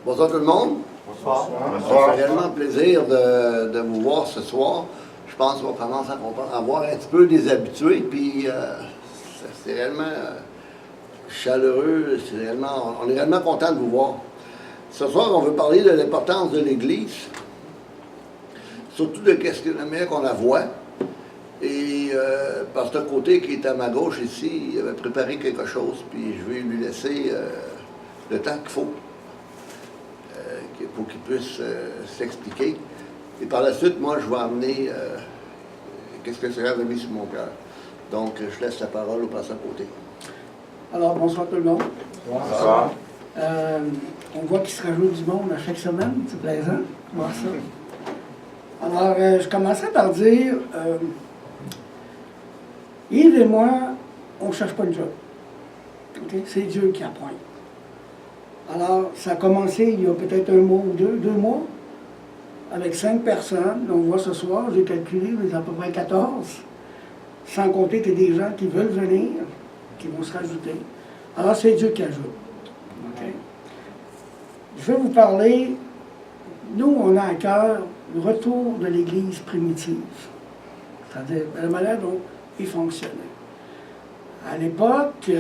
Bonsoir tout le monde. Bonsoir. Ça fait réellement plaisir de vous voir ce soir. Je pense qu'on commence à voir un petit peu des habitués, puis c'est réellement chaleureux, on est réellement content de vous voir. Ce soir, on veut parler de l'importance de l'Église, surtout de qu'est-ce que la manière qu'on la voit. Et par ce côté qui est à ma gauche ici, il avait préparé quelque chose, puis je vais lui laisser le temps qu'il faut pour qu'il puisse s'expliquer. Et par la suite, moi, je vais amener qu'est-ce que le Seigneur a mis sur mon cœur. Donc, je laisse la parole au passant à côté. Alors, bonsoir tout le monde. Bonsoir. On voit qu'il se rajoute du monde à chaque semaine. C'est plaisant de voir ça. Alors, je commencerai par dire, Yves et moi, on ne cherche pas une job. Okay? C'est Dieu qui appointe. Alors, ça a commencé il y a peut-être un mois ou deux mois, avec 5 personnes. On voit ce soir, j'ai calculé, mais à peu près 14, sans compter qu'il y a des gens qui veulent venir, qui vont se rajouter. Alors, c'est Dieu qui ajoute. Okay? Je vais vous parler, nous, on a à cœur le retour de l'Église primitive, c'est-à-dire la manière dont il fonctionnait. À l'époque,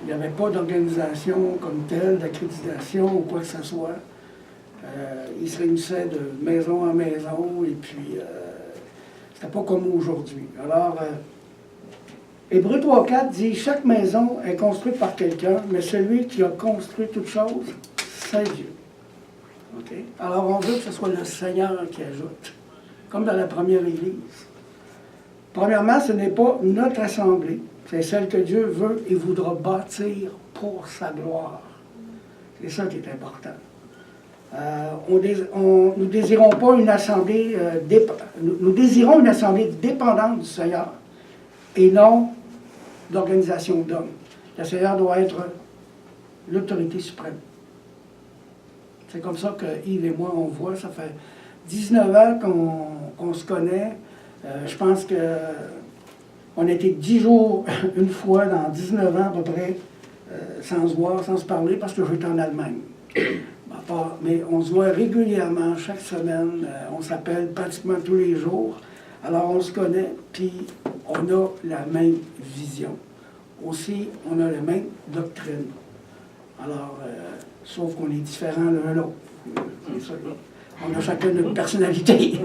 il n'y avait pas d'organisation comme telle, d'accréditation ou quoi que ce soit. Ils se réunissaient de maison en maison et puis c'était pas comme aujourd'hui. Alors, Hébreux 3.4 dit « Chaque maison est construite par quelqu'un, mais celui qui a construit toute chose, c'est Dieu. » Okay? Alors, on veut que ce soit le Seigneur qui ajoute, comme dans la première Église. Premièrement, ce n'est pas notre assemblée. C'est celle que Dieu veut et voudra bâtir pour sa gloire. C'est ça qui est important. Nous désirons pas une assemblée, nous désirons une assemblée dépendante du Seigneur et non d'organisation d'hommes. Le Seigneur doit être l'autorité suprême. C'est comme ça que Yves et moi, on voit. Ça fait 19 ans qu'on se connaît. Je pense que on a été 10 jours, une fois, dans 19 ans à peu près, sans se voir, sans se parler, parce que j'étais en Allemagne. Mais on se voit régulièrement, chaque semaine. On s'appelle pratiquement tous les jours. Alors on se connaît, puis on a la même vision. Aussi, on a la même doctrine. Alors, sauf qu'on est différents l'un l'autre. C'est ça. On a chacun notre personnalité.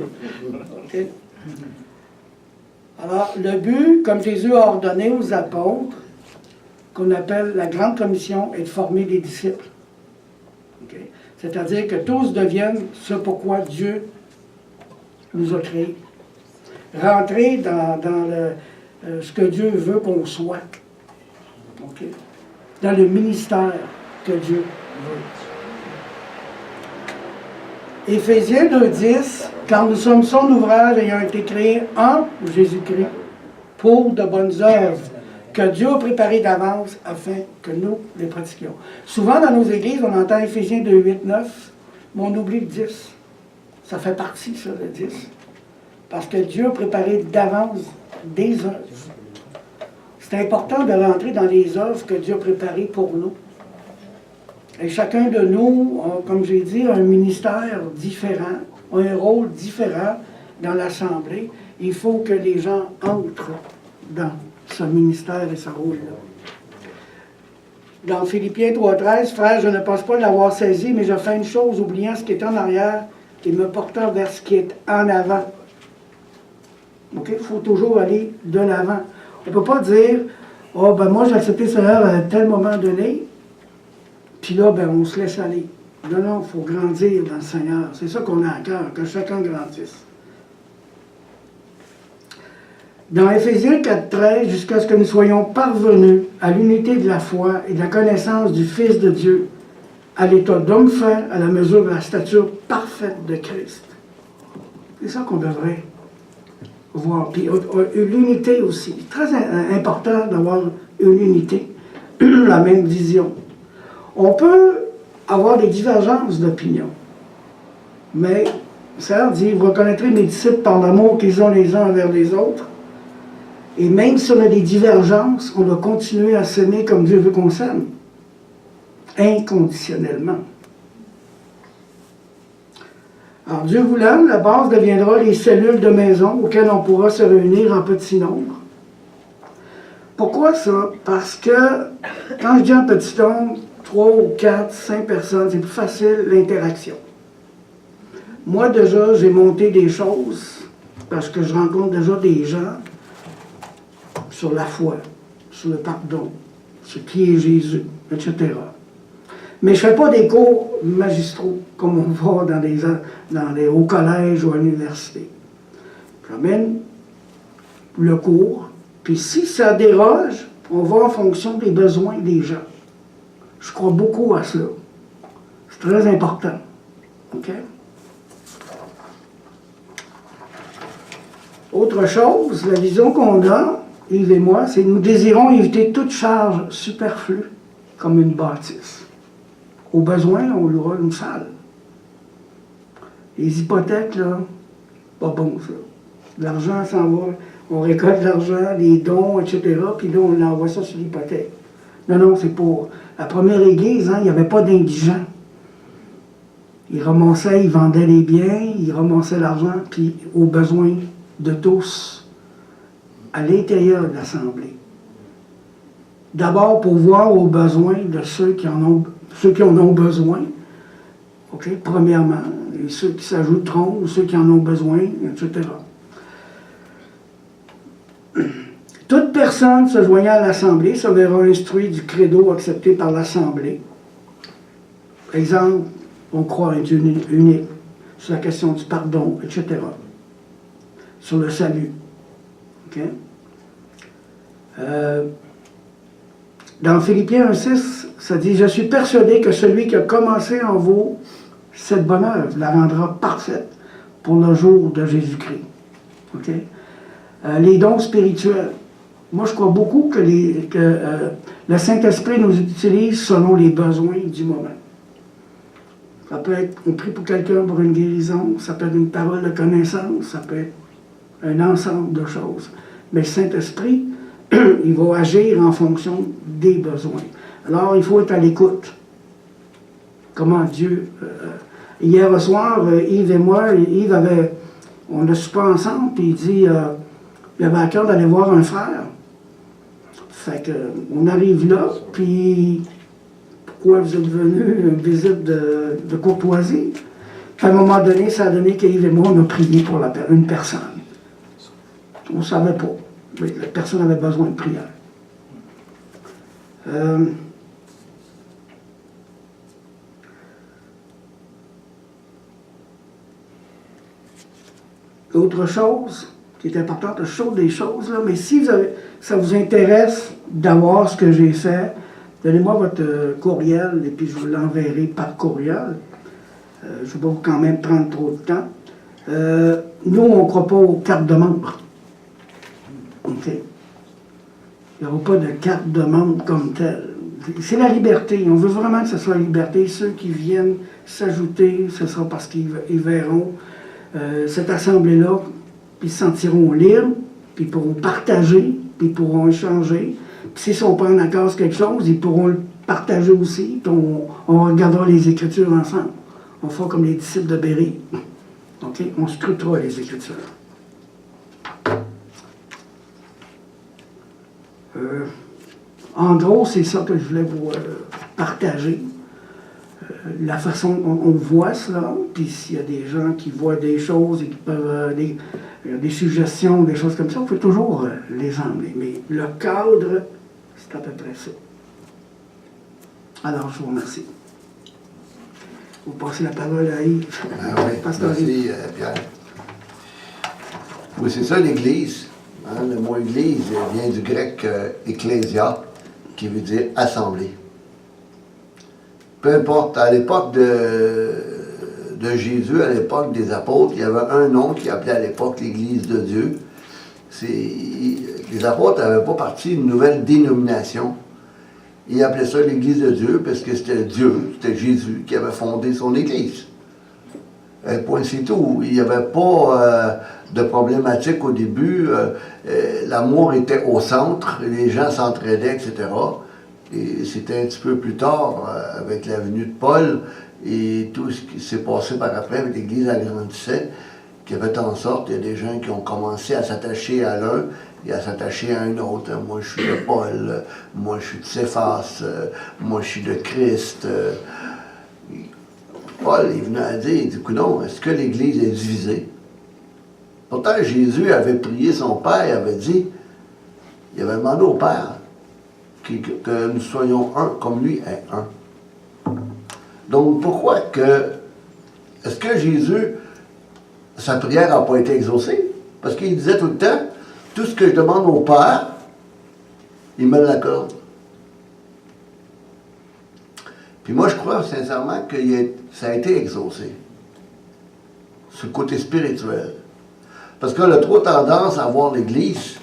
Okay? Alors, le but, comme Jésus a ordonné aux apôtres, qu'on appelle la Grande Commission, est de former des disciples. Okay? C'est-à-dire que tous deviennent ce pourquoi Dieu nous a créés. Rentrer dans ce que Dieu veut qu'on soit. Okay? Dans le ministère que Dieu veut. Éphésiens 2.10, car nous sommes son ouvrage ayant été créé en Jésus-Christ pour de bonnes œuvres que Dieu a préparées d'avance afin que nous les pratiquions. Souvent dans nos églises, on entend Éphésiens 2.8, 9, mais on oublie le 10. Ça fait partie, ça, le 10. Parce que Dieu a préparé d'avance des œuvres. C'est important de rentrer dans les œuvres que Dieu a préparées pour nous. Et chacun de nous, comme j'ai dit, a un ministère différent, a un rôle différent dans l'Assemblée. Il faut que les gens entrent dans ce ministère et ce rôle-là. Dans Philippiens 3.13, « Frère, je ne pense pas l'avoir saisi, mais je fais une chose, oubliant ce qui est en arrière, et me portant vers ce qui est en avant. » OK? Il faut toujours aller de l'avant. On ne peut pas dire « Oh, ben moi, j'ai accepté le Seigneur à un tel moment donné, puis là, ben, on se laisse aller. » Non, non, il faut grandir dans le Seigneur. C'est ça qu'on a à cœur, que chacun grandisse. Dans Éphésiens 4.13, jusqu'à ce que nous soyons parvenus à l'unité de la foi et de la connaissance du Fils de Dieu, à l'état d'homme fait, à la mesure de la stature parfaite de Christ. C'est ça qu'on devrait voir. Puis l'unité aussi. C'est très important d'avoir une unité, la même vision. On peut avoir des divergences d'opinion, mais le Seigneur dit, vous reconnaîtrez mes disciples par l'amour qu'ils ont les uns envers les autres. Et même si on a des divergences, on doit continuer à s'aimer comme Dieu veut qu'on s'aime. Inconditionnellement. Alors, Dieu voulant, la base deviendra les cellules de maison auxquelles on pourra se réunir en petit nombre. Pourquoi ça? Parce que quand je dis en petit nombre, 3 ou 4, 5 personnes, c'est plus facile l'interaction. Moi, déjà, j'ai monté des choses parce que je rencontre déjà des gens sur la foi, sur le pardon, sur qui est Jésus, etc. Mais je ne fais pas des cours magistraux comme on voit dans les hauts collèges ou à l'université. J'amène le cours, puis si ça déroge, on va en fonction des besoins des gens. Je crois beaucoup à ça. C'est très important. OK? Autre chose, la vision qu'on a, Yves et moi, c'est que nous désirons éviter toute charge superflue comme une bâtisse. Au besoin, on louera une salle. Les hypothèques, là, pas bon ça. L'argent s'en va, on récolte l'argent, les dons, etc., puis là, on envoie ça sur l'hypothèque. Non, non, c'est pour... La première église, hein, il n'y avait pas d'indigents. Ils ramassaient, ils vendaient les biens, ils ramassaient l'argent, puis aux besoins de tous, à l'intérieur de l'Assemblée. D'abord, pour voir aux besoins de ceux qui en ont besoin, OK, premièrement, et ceux qui s'ajouteront, ou ceux qui en ont besoin, etc. Toute personne se joignant à l'Assemblée se verra instruit du credo accepté par l'Assemblée. Exemple, on croit à un Dieu unique, sur la question du pardon, etc. Sur le salut. OK? Dans Philippiens 1,6, ça dit « Je suis persuadé que celui qui a commencé en vous cette bonne œuvre la rendra parfaite pour le jour de Jésus-Christ. » OK? Les dons spirituels. Moi, je crois beaucoup que le Saint-Esprit nous utilise selon les besoins du moment. Ça peut être, on prie pour quelqu'un pour une guérison, ça peut être une parole de connaissance, ça peut être un ensemble de choses. Mais le Saint-Esprit, il va agir en fonction des besoins. Alors, il faut être à l'écoute. Comment Dieu... hier soir, Yves et moi, on a soupé ensemble, puis il dit, il avait à cœur d'aller voir un frère. Fait que, on arrive là, puis pourquoi vous êtes venus, une visite de courtoisie? Puis à un moment donné, ça a donné qu'Yves et moi, on a prié pour une personne. On ne savait pas. Mais la personne avait besoin de prière. Autre chose qui est importante, des choses, là, mais si ça vous intéresse d'avoir ce que j'ai fait, donnez-moi votre courriel et puis je vous l'enverrai par courriel. Je ne vais pas quand même prendre trop de temps. Nous, on ne croit pas aux cartes de membres. OK? Il n'y aura pas de carte de membre comme telle. C'est la liberté. On veut vraiment que ce soit la liberté. Ceux qui viennent s'ajouter, ce sera parce qu'ils verront cette assemblée-là, puis ils se sentiront libres, puis ils pourront partager, puis ils pourront échanger. Puis s'ils ne sont pas en accord sur quelque chose, ils pourront le partager aussi, puis on regardera les Écritures ensemble. On fera comme les disciples de Béry. OK? On scrutera les Écritures. En gros, c'est ça que je voulais vous partager. La façon dont on voit cela, puis s'il y a des gens qui voient des choses et qui peuvent des suggestions, des choses comme ça, on peut toujours les emmener. Mais le cadre, c'est à peu près ça. Alors, je vous remercie. Vous passez la parole à Yves. Ah oui, merci Pierre. Oui, c'est ça l'Église. Hein, le mot Église vient du grec ecclésia, qui veut dire assemblée. Peu importe, à l'époque de Jésus, à l'époque des apôtres, il y avait un nom qui appelait à l'époque l'Église de Dieu. Les apôtres n'avaient pas parti d'une nouvelle dénomination. Ils appelaient ça l'Église de Dieu parce que c'était Dieu, c'était Jésus qui avait fondé son Église. Point, c'est tout. Il n'y avait pas de problématique au début. L'amour était au centre, les gens s'entraidaient, etc. Et c'était un petit peu plus tard, avec la venue de Paul et tout ce qui s'est passé par après, avec l'Église agrandissait, qui a fait en sorte qu'il y a des gens qui ont commencé à s'attacher à l'un et à s'attacher à un autre. Moi, je suis de Paul, moi, je suis de Céphas, moi, je suis de Christ. Paul, il venait à dire, il dit, non, est-ce que l'Église est divisée? Pourtant, Jésus avait prié son Père, il avait dit, il avait demandé au Père que nous soyons un, comme lui est un. Donc, pourquoi que, est-ce que Jésus, sa prière n'a pas été exaucée? Parce qu'il disait tout le temps, tout ce que je demande au Père, il me l'accorde. Puis moi, je crois sincèrement que ça a été exaucé. Ce côté spirituel. Parce qu'on a trop tendance à voir l'Église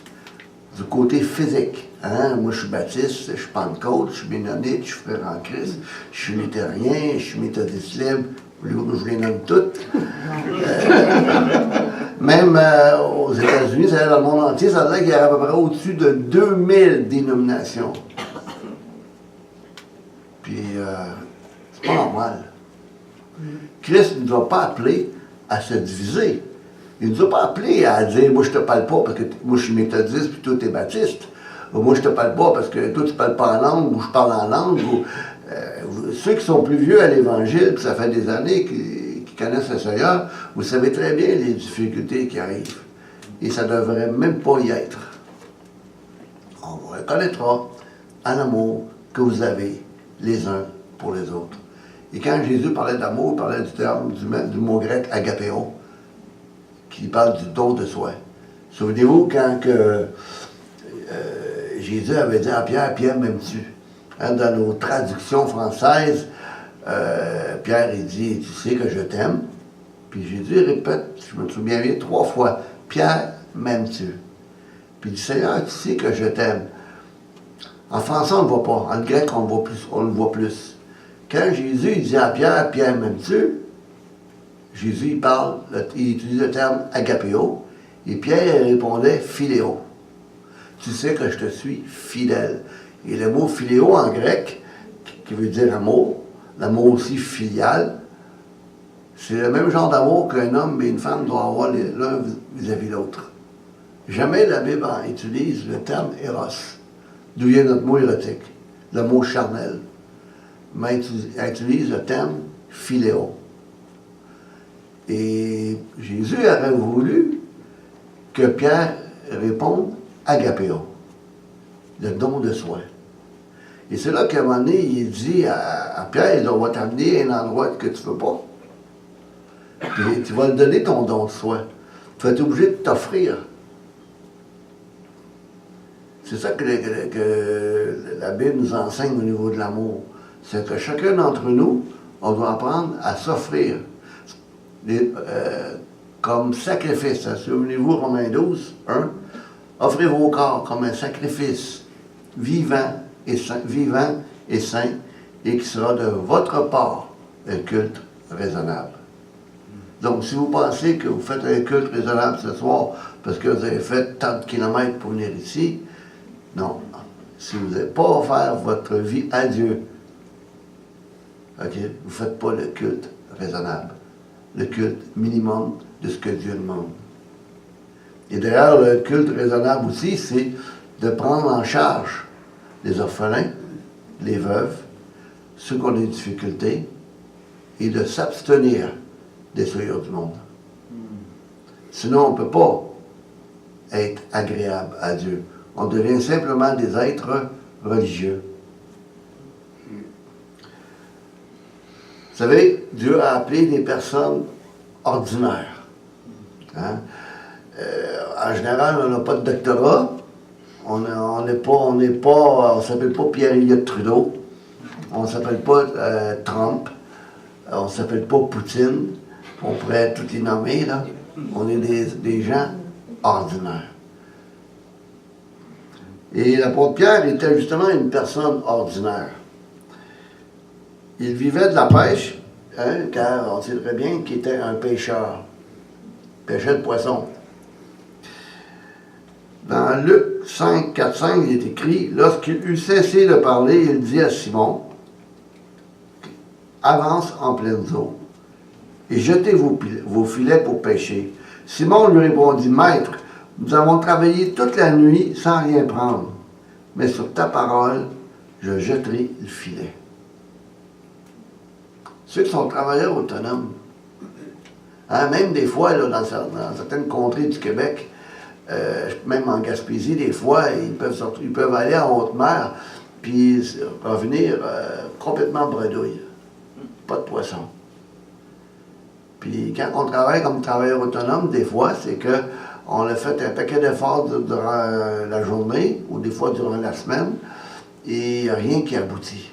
du côté physique. Hein? Moi, je suis baptiste, je suis pentecôte, je suis ménonite, je suis frère en Christ, je suis luthérien, je suis méthodiste libre. Je les nomme toutes. Même aux États-Unis, ça dans le monde entier, ça veut dire qu'il y a à peu près au-dessus de 2000 dénominations. Puis, c'est pas normal. Christ ne nous a pas appelés à se diviser. Il ne nous a pas appelés à dire, moi je te parle pas parce que moi je suis méthodiste puis toi t'es baptiste. Ou moi je te parle pas parce que toi tu parles pas en langue ou je parle en langue. Ceux qui sont plus vieux à l'Évangile, puis ça fait des années qui connaissent le Seigneur, vous savez très bien les difficultés qui arrivent. Et ça ne devrait même pas y être. On vous reconnaîtra en amour que vous avez les uns pour les autres. Et quand Jésus parlait d'amour, il parlait du terme, du mot grec agapéo, qui parle du don de soi. Souvenez-vous quand Jésus avait dit à Pierre, Pierre m'aimes-tu? Hein, dans nos traductions françaises, Pierre il dit, tu sais que je t'aime. Puis Jésus répète, je me souviens bien, 3 fois, Pierre m'aimes-tu? Puis il dit, Seigneur, tu sais que je t'aime. En français, on ne le voit pas. En grec, on le voit plus. Quand Jésus il dit à Pierre, Pierre m'aimes-tu? Jésus il utilise le terme agapéo, et Pierre répondait philéo. Tu sais que je te suis fidèle. Et le mot philéo en grec, qui veut dire amour, l'amour aussi filial, c'est le même genre d'amour qu'un homme et une femme doivent avoir l'un vis-à-vis l'autre. Jamais la Bible utilise le terme éros, d'où vient notre mot érotique, le mot charnel, mais elle utilise le terme philéo. Et Jésus aurait voulu que Pierre réponde agapéo, le don de soi. Et c'est là qu'à un moment donné, il dit à Pierre, on va t'amener à un endroit que tu ne veux pas. Puis tu vas lui donner ton don de soi. Tu vas être obligé de t'offrir. C'est ça que la Bible nous enseigne au niveau de l'amour. C'est que chacun d'entre nous, on doit apprendre à s'offrir. Comme sacrifice. Souvenez-vous, Romains 12, 1. Offrez vos corps comme un sacrifice vivant et saint, et qui sera de votre part un culte raisonnable. Donc, si vous pensez que vous faites un culte raisonnable ce soir parce que vous avez fait tant de kilomètres pour venir ici, non. Si vous n'avez pas offert votre vie à Dieu, ok, vous ne faites pas le culte raisonnable. Le culte minimum de ce que Dieu demande. Et d'ailleurs, le culte raisonnable aussi, c'est de prendre en charge les orphelins, les veuves, ceux qui ont des difficultés, et de s'abstenir des souillures du monde. Sinon, on ne peut pas être agréable à Dieu. On devient simplement des êtres religieux. Vous savez, Dieu a appelé des personnes ordinaires. Hein? En général, on n'a pas de doctorat. On ne s'appelle pas Pierre-Éliott Trudeau. On ne s'appelle pas Trump. On ne s'appelle pas Poutine. On pourrait tous les nommer, là. On est des gens ordinaires. Et l'apôtre Pierre était justement une personne ordinaire. Il vivait de la pêche, hein, car on sait très bien qu'il était un pêcheur. Pêchait de poissons. Dans Luc 5, 4, 5, il est écrit, lorsqu'il eut cessé de parler, il dit à Simon, avance en pleine eau, et jetez vos filets pour pêcher. Simon lui répondit, Maître, nous avons travaillé toute la nuit sans rien prendre, mais sur ta parole, je jetterai le filet. Ceux qui sont travailleurs autonomes, hein, même des fois, là, dans certaines contrées du Québec, même en Gaspésie, des fois, ils peuvent aller en haute mer, puis revenir complètement bredouille. Pas de poisson. Puis quand on travaille comme travailleur autonome, des fois, c'est qu'on a fait un paquet d'efforts durant la journée, ou des fois durant la semaine, et il n'y a rien qui aboutit.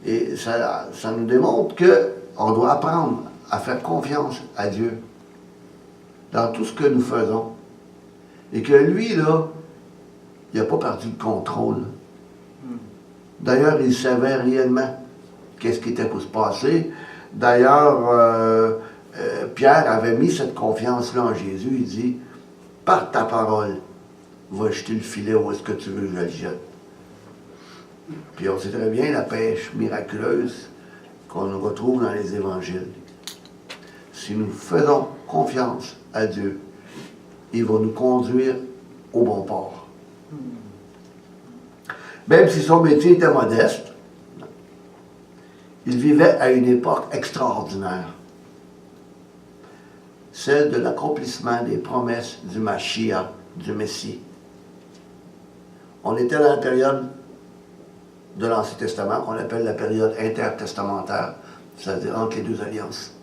Et ça nous démontre qu'on doit apprendre à faire confiance à Dieu dans tout ce que nous faisons. Et que lui, là, il n'a pas perdu le contrôle. D'ailleurs, il savait réellement qu'est-ce qui était pour se passer. D'ailleurs, Pierre avait mis cette confiance-là en Jésus. Il dit, par ta parole, va jeter le filet où est-ce que tu veux que je le jette. Puis on sait très bien la pêche miraculeuse qu'on retrouve dans les évangiles. Si nous faisons confiance à Dieu, il va nous conduire au bon port. Même si son métier était modeste, il vivait à une époque extraordinaire, celle de l'accomplissement des promesses du Mashiach, du Messie. On était dans la période de l'Ancien Testament, qu'on appelle la période intertestamentaire, c'est-à-dire entre les deux alliances.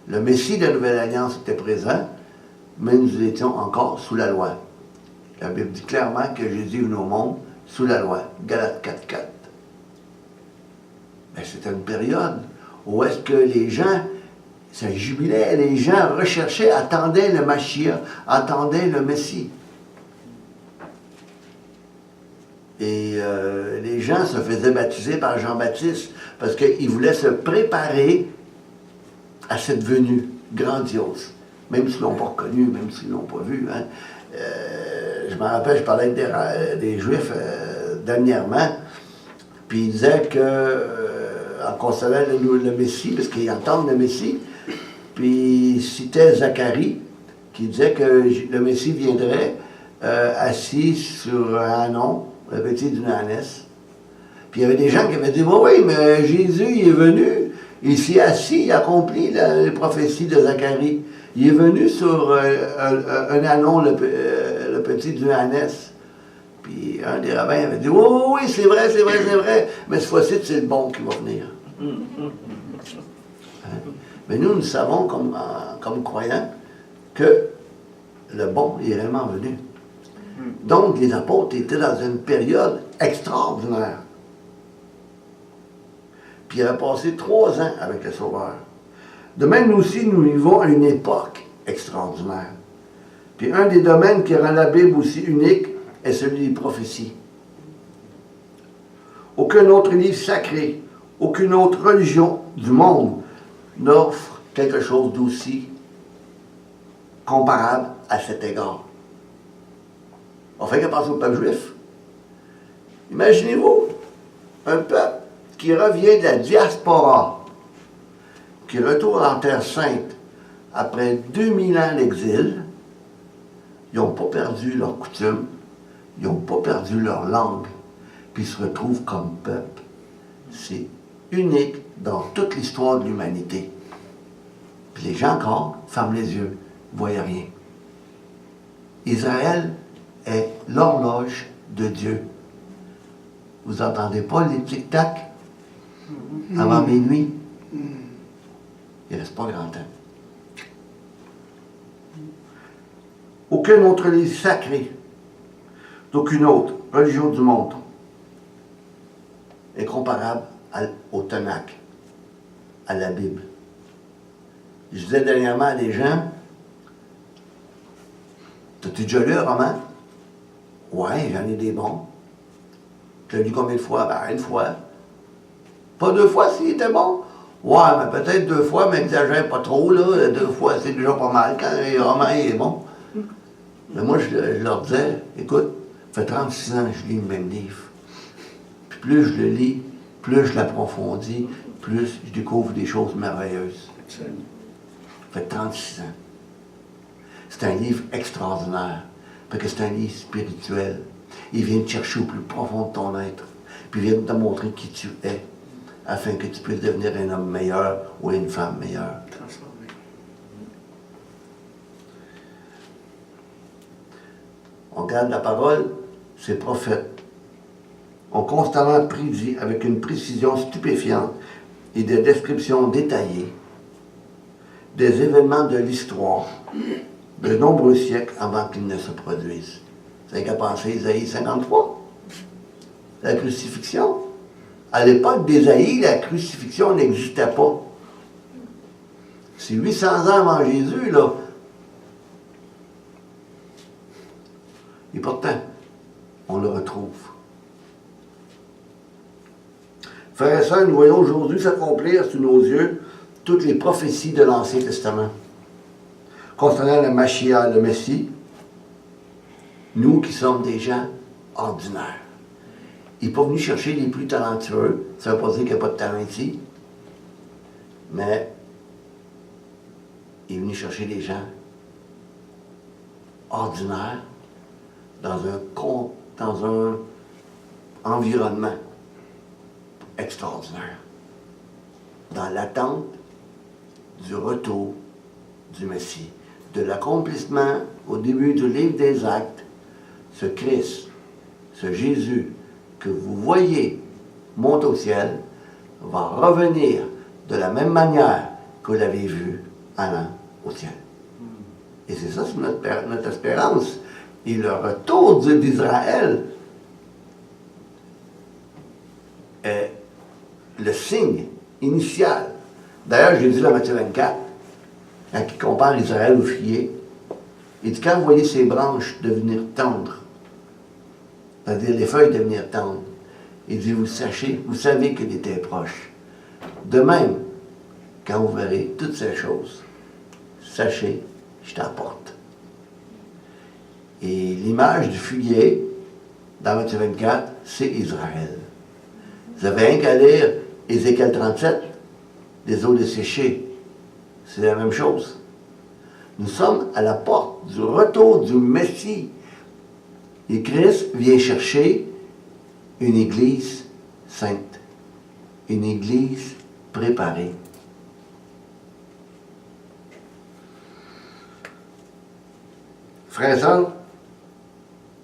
Le Messie de la Nouvelle Alliance était présent, mais nous étions encore sous la loi. La Bible dit clairement que Jésus est venu au monde sous la loi. Galates 4.4. Mais c'était une période où est-ce que les gens, ça jubilait, les gens recherchaient, attendaient le Mashiach, attendaient le Messie. Et les gens se faisaient baptiser par Jean-Baptiste parce qu'ils voulaient se préparer à cette venue grandiose. Même s'ils ne l'ont pas reconnu, même s'ils ne l'ont pas vu. Hein. Je me rappelle, je parlais avec des Juifs dernièrement, puis ils disaient en concernant le Messie, parce qu'ils entendent le Messie, puis ils citaient Zacharie, qui disait que le Messie viendrait assis sur un anon, le petit d'une ânesse. Puis il y avait des gens qui avaient dit, oui, mais Jésus, il est venu, il s'est assis, il a accompli les prophéties de Zacharie. Il est venu sur un anon, le petit d'une ânesse. Puis un des rabbins avait dit, oui, c'est vrai, mais cette fois-ci, c'est le bon qui va venir. Hein? Mais nous savons, comme croyants, que le bon est vraiment venu. Donc, les apôtres étaient dans une période extraordinaire. Puis, il avait passé 3 ans avec le Sauveur. De même, nous aussi, nous vivons à une époque extraordinaire. Puis, un des domaines qui rend la Bible aussi unique est celui des prophéties. Aucun autre livre sacré, aucune autre religion du monde n'offre quelque chose d'aussi comparable à cet égard. On fait qu'à penser au peuple juif. Imaginez-vous, un peuple qui revient de la diaspora, qui retourne en Terre Sainte après 2000 ans d'exil. Ils n'ont pas perdu leurs coutumes, ils n'ont pas perdu leur langue, puis ils se retrouvent comme peuple. C'est unique dans toute l'histoire de l'humanité. Puis les gens encore ferment les yeux, ne voient rien. Israël est l'horloge de Dieu. Vous n'entendez pas les tic-tac avant minuit? Il ne reste pas grand temps. Aucun autre livre sacré d'aucune autre religion du monde est comparable au Tanakh, à la Bible. Je disais dernièrement à des gens, t'as-tu déjà lu un roman? Ouais, j'en ai des bons. Tu l'as lu combien de fois? Ben, 1 fois. Pas 2 fois s'il était bon? Ouais, mais peut-être 2 fois, mais n'exagère pas trop, là. 2 fois, c'est déjà pas mal quand le roman est bon. Mais moi, je leur disais, écoute, ça fait 36 ans que je lis le même livre. Puis plus je le lis, plus je l'approfondis, plus je découvre des choses merveilleuses. Ça fait 36 ans. C'est un livre extraordinaire, parce que c'est un livre spirituel. Il vient te chercher au plus profond de ton être, puis il vient te montrer qui tu es, afin que tu puisses devenir un homme meilleur ou une femme meilleure. Transformé. On garde la parole, ces prophètes ont constamment prédit avec une précision stupéfiante et des descriptions détaillées des événements de l'histoire de nombreux siècles avant qu'ils ne se produisent. Vous avez qu'à penser à Isaïe 53, la crucifixion. À l'époque d'Ésaïe, la crucifixion n'existait pas. C'est 800 ans avant Jésus, là. Et pourtant, on le retrouve. Frères et sœurs, nous voyons aujourd'hui s'accomplir sous nos yeux toutes les prophéties de l'Ancien Testament. Concernant le Mashiach, le Messie, nous qui sommes des gens ordinaires. Il n'est pas venu chercher les plus talentueux, ça ne veut pas dire qu'il n'y a pas de talent ici, mais il est venu chercher des gens ordinaires dans un environnement extraordinaire, dans l'attente du retour du Messie, de l'accomplissement au début du livre des Actes, ce Christ, ce Jésus que vous voyez monter au ciel, va revenir de la même manière que vous l'avez vu allant au ciel. Et c'est ça, c'est notre espérance. Et le retour d'Israël est le signe initial. D'ailleurs, j'ai dit dans Matthieu 24, quand il compare Israël au figuier, il dit, quand vous voyez ces branches devenir tendres, c'est-à-dire les feuilles devenir tendres, il dit, vous savez que l'été est proche. De même, quand vous verrez toutes ces choses, sachez, je t'apporte. Et l'image du figuier, dans Matthieu 24, c'est Israël. Vous avez rien qu'à lire Ézéchiel 37, les eaux desséchées. C'est la même chose. Nous sommes à la porte du retour du Messie. Et Christ vient chercher une Église sainte, une Église préparée. Frères et sœurs,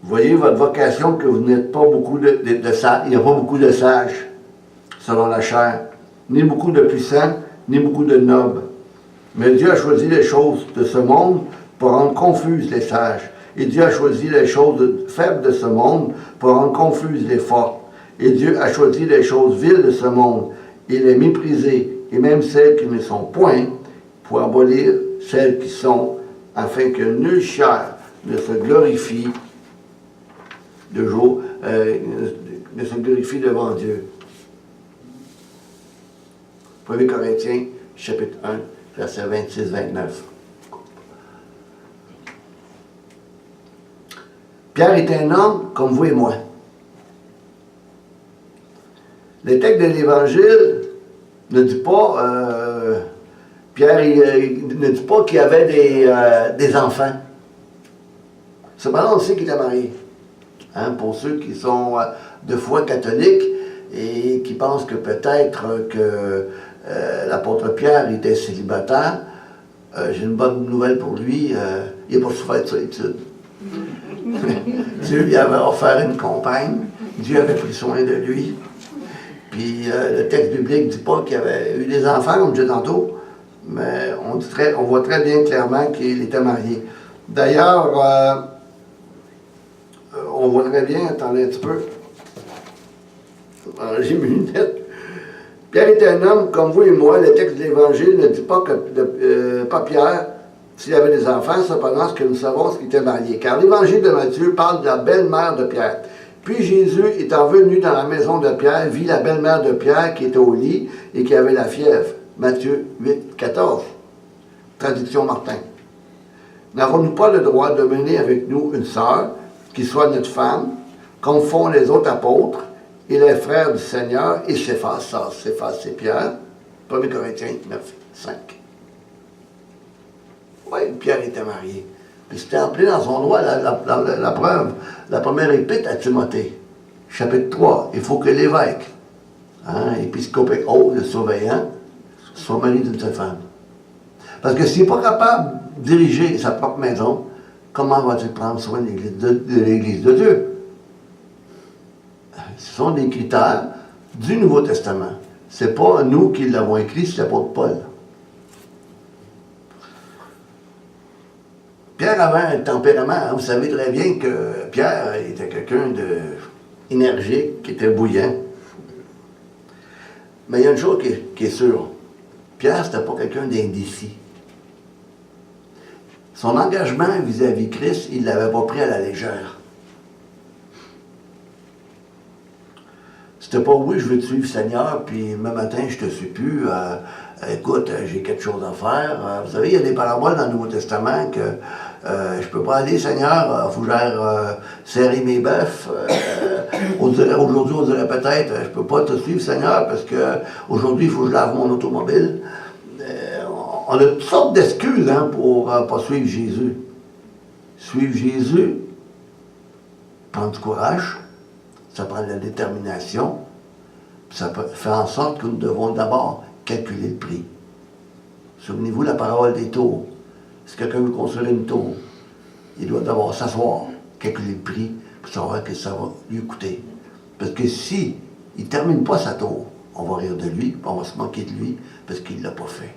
voyez votre vocation que vous n'êtes pas beaucoup de sages. Il n'y a pas beaucoup de sages, selon la chair, ni beaucoup de puissants, ni beaucoup de nobles. Mais Dieu a choisi les choses de ce monde pour rendre confuses les sages. Et Dieu a choisi les choses faibles de ce monde pour rendre confuses les fortes. Et Dieu a choisi les choses viles de ce monde et les méprisées, et même celles qui ne sont point, pour abolir celles qui sont, afin que nulle chair ne se glorifie ne se glorifie devant Dieu. 1 Corinthiens, chapitre 1, versets 26-29. Pierre est un homme comme vous et moi. Le texte de l'Évangile ne dit pas, Pierre ne dit pas qu'il y avait des enfants. Cependant, on sait qu'il était marié. Hein, pour ceux qui sont de foi catholique et qui pensent que peut-être que l'apôtre Pierre était célibataire, j'ai une bonne nouvelle pour lui, il n'a pas souffert de solitude. Dieu lui avait offert une compagne, Dieu avait pris soin de lui. Puis le texte biblique ne dit pas qu'il avait eu des enfants, comme je disais tantôt, mais on voit très bien clairement qu'il était marié. D'ailleurs, on voit très bien, attendez un petit peu, j'ai mes lunettes. Pierre était un homme comme vous et moi. Le texte de l'Évangile ne dit pas que pas Pierre, s'il avait des enfants, cependant, ce que nous savons, c'est qu'il était marié. Car l'Évangile de Matthieu parle de la belle-mère de Pierre. Puis Jésus, étant venu dans la maison de Pierre, vit la belle-mère de Pierre qui était au lit et qui avait la fièvre. Matthieu 8, 14. Traduction Martin. N'avons-nous pas le droit de mener avec nous une sœur qui soit notre femme, comme font les autres apôtres, et les frères du Seigneur, et Céphas, ça, Céphas, c'est Pierre. 1 Corinthiens 9, 5. Oui, Pierre était marié. Puis c'était appelé dans son droit la preuve, la première épître à Timothée, chapitre 3. Il faut que l'évêque, épiscope haut, le surveillant, soit mari d'une seule femme. Parce que s'il n'est pas capable de diriger sa propre maison, comment va-t-il prendre soin de l'Église de Dieu? Ce sont des critères du Nouveau Testament. Ce n'est pas nous qui l'avons écrit, c'est l'apôtre Paul. Pierre avait un tempérament. Vous savez très bien que Pierre était quelqu'un d'énergique, qui était bouillant. Mais il y a une chose qui est sûre. Pierre, c'était pas quelqu'un d'indécis. Son engagement vis-à-vis Christ, il ne l'avait pas pris à la légère. C'était pas, oui, je veux te suivre, Seigneur, puis demain matin, je te suis plus. Écoute, j'ai quelque chose à faire. Vous savez, il y a des paraboles dans le Nouveau Testament que je peux pas aller, Seigneur, il faut que j'aille serrer mes bœufs. Aujourd'hui, on dirait peut-être, je peux pas te suivre, Seigneur, parce que aujourd'hui, il faut que je lave mon automobile. On a toutes sortes d'excuses pour pas suivre Jésus. Suivre Jésus, prendre du courage, ça prend de la détermination, ça peut faire en sorte que nous devons d'abord calculer le prix. Souvenez-vous la parole des taux. Si quelqu'un veut construire une tour, il doit d'abord s'asseoir, calculer le prix, pour savoir que ça va lui coûter. Parce que si il ne termine pas sa tour, on va rire de lui, on va se moquer de lui, parce qu'il ne l'a pas fait.